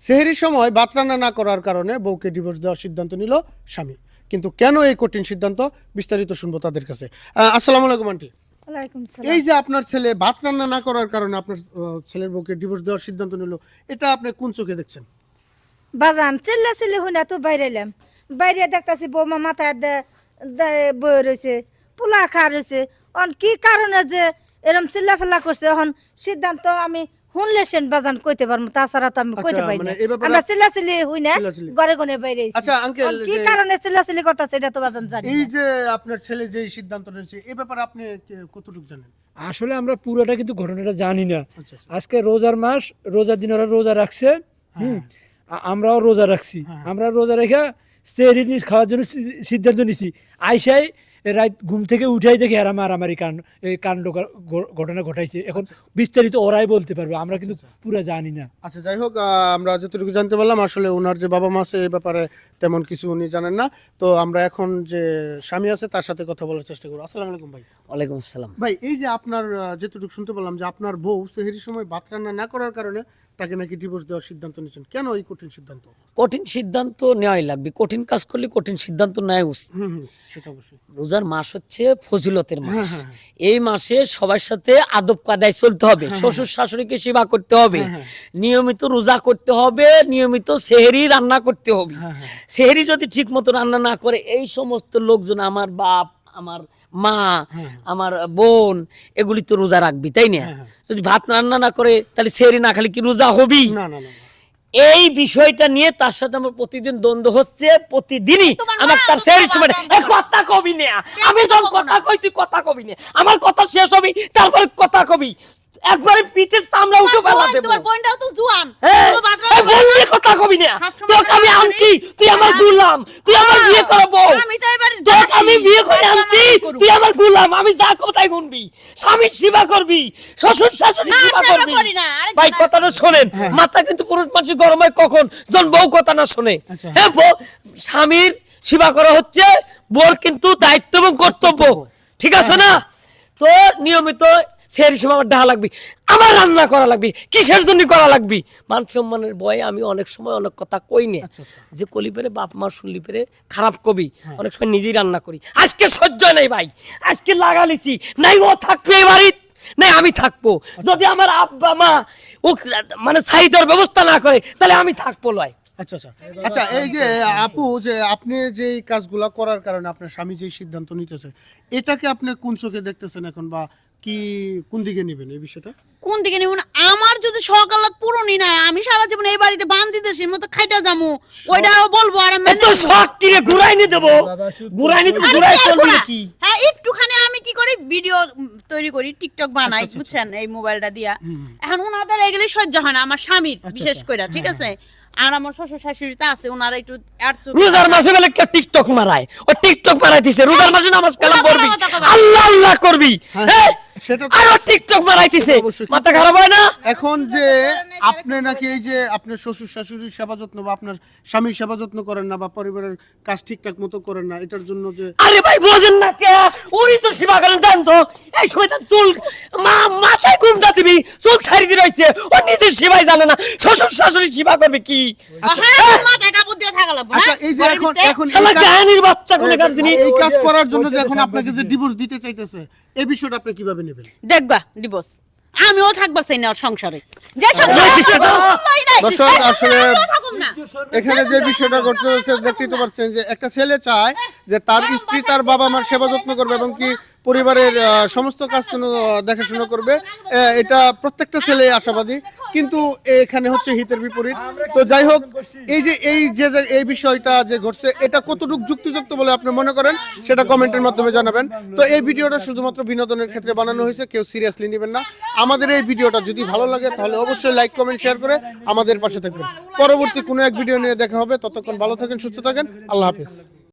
সেহরির সময় ভাত রান্না না করার কারণে বউকে ডিভোর্স দেওয়ার সিদ্ধান্ত নিল স্বামী। কিন্তু কেন এই কঠিন সিদ্ধান্ত, বিস্তারিত শুনবো তাদের কাছে। আসসালামু আলাইকুম আন্টি। ওয়ালাইকুম সালাম। এই যে আপনার ছেলে ভাত রান্না না করার কারণে আপনার ছেলের বউকে ডিভোর্স দেওয়ার সিদ্ধান্ত নিল, এটা আপনি কোন চোখে দেখছেন? বাজান চিল্লা হই না তো বাইরে এলাম, বাইরে দেখতেছি বৌমা মাথায় বয়ে রয়েছে, পোলা খা রয়েছে। অন কি কারণে যে এরম চিল্লা ফেলা করছে, এখন সিদ্ধান্ত আমি শুনলেছেন বাজান কইতে পারবো, তাছাড়া তো আমি কইতে পারি না। আমরা চিল্লা হই না, ঘরে গনে বাইরে। আচ্ছা আঙ্কেল, কি কারণে চিল্লা করতেছে এটা তো বাজান জানি। এই যে আপনার ছেলে যে সিদ্ধান্ত নিয়েছে এই ব্যাপারে আপনি কতটুকু জানেন? আসলে আমরা পুরোটা কিন্তু ঘটনাটা জানি না। আচ্ছা। আজকে রোজার মাস, রোজার দিন ওরা রোজা রাখছে, আমরাও রোজা রাখছি। আমরা রোজা রেখে সেহরি খাওয়ার জন্য সিদ্ধান্ত নিছি। আইসাই রাত ঘুম থেকে উঠাই দেখে এরা মারামারি কাণ্ড ঘটনা ঘটাইছে। এখন বিস্তারিত ওরাই বলতে পারবে, আমরা কিন্তু পুরো জানি না। আচ্ছা, যাই হোক, আমরা যতটুকু জানতে পারলাম আসলে ওনার যে বাবা মা আছে এই ব্যাপারে তেমন কিছু উনি জানেন না। তো আমরা এখন যে স্বামী আছে তার সাথে কথা বলার চেষ্টা করবো। আসসালামু আলাইকুম ভাই। ওয়ালাইকুম আসসালাম। ভাই, এই যে আপনার যতটুকু শুনতে পেলাম যে আপনার বউ সেহরির সময় ভাত রান্না না করার কারণে তাকে নাকি ডিভোর্স দেওয়ার সিদ্ধান্ত নিয়েছেন, কেন এই কঠিন সিদ্ধান্ত? কঠিন সিদ্ধান্ত নেওয়াই লাগবে, কঠিন কাজ করলে কঠিন সিদ্ধান্ত নেওয়া উচিত। সেটা অবশ্যই। রোজার মাস হচ্ছে ফজিলতের মাস। এই মাসে সবার সাথে আদব কায়দায় চলতে হবে, শ্বশুর শাশুড়িকে সেবা করতে হবে, নিয়মিত রোজা করতে হবে, নিয়মিত সেহরি রান্না করতে হবে। সেহরি যদি ঠিক মতো রান্না না করে এই সমস্ত লোকজন, আমার বাপ, আমার মা, আমার বোন, এগুলি তো রোজা রাখবি, তাই না? যদি ভাত রান্না না করে তাহলে সেহরি না খালি কি রোজা হবি? না না না। এই বিষয়টা নিয়ে তার সাথে আমার প্রতিদিন দ্বন্দ্ব হচ্ছে, প্রতিদিনই আমার তার সেই সময় কথা কবি না, আমি যখন কথা কই তুই কথা কবি না, আমার কথা শেষ হবি তারপরে কথা কবি, একবারে পিঠের সামনে উঠে ফেলা দেব। তোমার বোনটাও তো জুয়ান, এই বললি কথা কবি না, তোকে আমি আনছি, তুই আমার গোলাম, তুই আমার বিয়ে করব, আমি তো এবারে তোকে আমি বিয়ে করে আনছি, তুই আমার গোলাম, আমি যা কথাই শুনবি, স্বামীর সেবা করবি, শ্বশুর শাশুড়ির সেবা করবি। ভাই কথাটা শোনেন, মাথা কিন্তু পুরুষ মানুষের গরম হয় কখন, যখন বউ কথা না শোনে। হ্যাঁ, স্বামীর সেবা করা হচ্ছে বউর কিন্তু দায়িত্ব এবং কর্তব্য, ঠিক আছে না? তো নিয়মিত সেই সময় আমার ডাহা লাগবে, আমার রান্না করা লাগবে। কিসের জন্য করা লাগবে? মান সম্মানের ভয়ে আমি অনেক সময় অনেক কথা কই না, যে কলি পেরে বাপ মা শুনলি পেরে খারাপ কবি, অনেক সময় নিজেই রান্না করি। আজকে সহ্য নেই ভাই, আজকে লাগালিছি, নাই ও থাকবে এ বাড়িতে, নাই আমি থাকবো। যদি আমার আব্বা মা ও মানে চাহিদার ব্যবস্থা না করে তাহলে আমি থাকবো লয়। আচ্ছা আচ্ছা আচ্ছা, এই যে আপু, যে আপনি যে কাজগুলা করার কারণে আপনার স্বামী যে সিদ্ধান্ত নিতেছে, এটাকে আপনি কোন চোখে দেখতেছেন এখন, বা কি কোন দিকে নেবেন এই বিষয়টা? কোন দিকে নিব না? আমার যদি সকালত পুরনি না, আমি সারা জীবন এই বাড়িতে বান্ধি দেশের মতো খাইটা যামু, ওইটাও বলবো। আর আমি তো শখ কিরে ঘুরাই নি দেবো, ঘুরাই নি তো ঘুরাই চলবে কি? হ্যাঁ, একটুখানি আমি কি করি, ভিডিও তৈরি করি, টিকটক বানাই, বুঝছেন, এই মোবাইলটা দিয়া। এখন ওনাদের এগুলি সহ্য হয় না, আমার স্বামীর বিশেষ করে, ঠিক আছে? আর আমার শ্বশুর শাশুড়ি তো আছে, ওনারা একটু রোজার মাসে বেলা কেউ টিকটক মারায়, ও টিকটক মারাইতেছে। রোজার মাসে নামাজ কালাম পড়বি, আল্লাহ আল্লাহ করবি, সেটা আর ও টিকটক মারাইতেছে, মাথা খারাপ হয় না? এখন যে আপনি নাকি এই যে আপনার শ্বশুর শাশুড়ির সেবা যত্ন বা আপনার স্বামীর সেবা যত্ন করেন না, বা পরিবারের কাজ ঠিকঠাক মতো করেন না, এটার জন্য যে আরে ভাই বোঝেন না কে, উনি তো সেবা করেন, জান তো? এই সময় তার চুল মাথায় ঘুমটা দিবি, চুল ছাড়ি দিয়ে রয়েছে, ও নিজের সেবাই জানে না, শ্বশুর শাশুড়ি সেবা করবে কি? মাথায় কাপড় দিয়ে থাকা লাগবে। আচ্ছা, এই যে এখন এখন শালা গায়ের বাচ্চা কোনে কার জিনিস, এই কাজ করার জন্য যে এখন আপনাকে যে ডিভোর্স দিতে চাইতেছে, এই বিষয়টা আপনি কিভাবে নেবেন? দেখবা ডিভোর্স, আমিও থাকবা চাই না ওর সংসারে। যে দর্শক, আসলে এখানে যে বিষয়টা ঘটতে হচ্ছে দেখতেই তো পাচ্ছেন, যে একটা ছেলে চায় যে তার স্ত্রী তার বাবা মার সেবা যত্ন করবে এবং কি পরিবারের সমস্ত কাজ কোনো দেখাশোনা করবে, এটা প্রত্যেকটা ছেলে আশাবাদী, কিন্তু এখানে হচ্ছে হিতের বিপরীত। তো যাই হোক, এই বিষয়টা যে ঘটছে, এটা কতটুকু যুক্তিযুক্ত বলে আপনি মনে করেন সেটা কমেন্টের মাধ্যমে জানাবেন। তো এই ভিডিওটা শুধুমাত্র বিনোদনের ক্ষেত্রে বানানো হয়েছে, কেউ সিরিয়াসলি নেবেন না। আমাদের এই ভিডিওটা যদি ভালো লাগে তাহলে অবশ্যই লাইক কমেন্ট শেয়ার করে আমাদের পাশে থাকবেন। পরবর্তী কোনো এক ভিডিও নিয়ে দেখা হবে, ততক্ষণ ভালো থাকেন, সুস্থ থাকেন, আল্লাহ হাফেজ।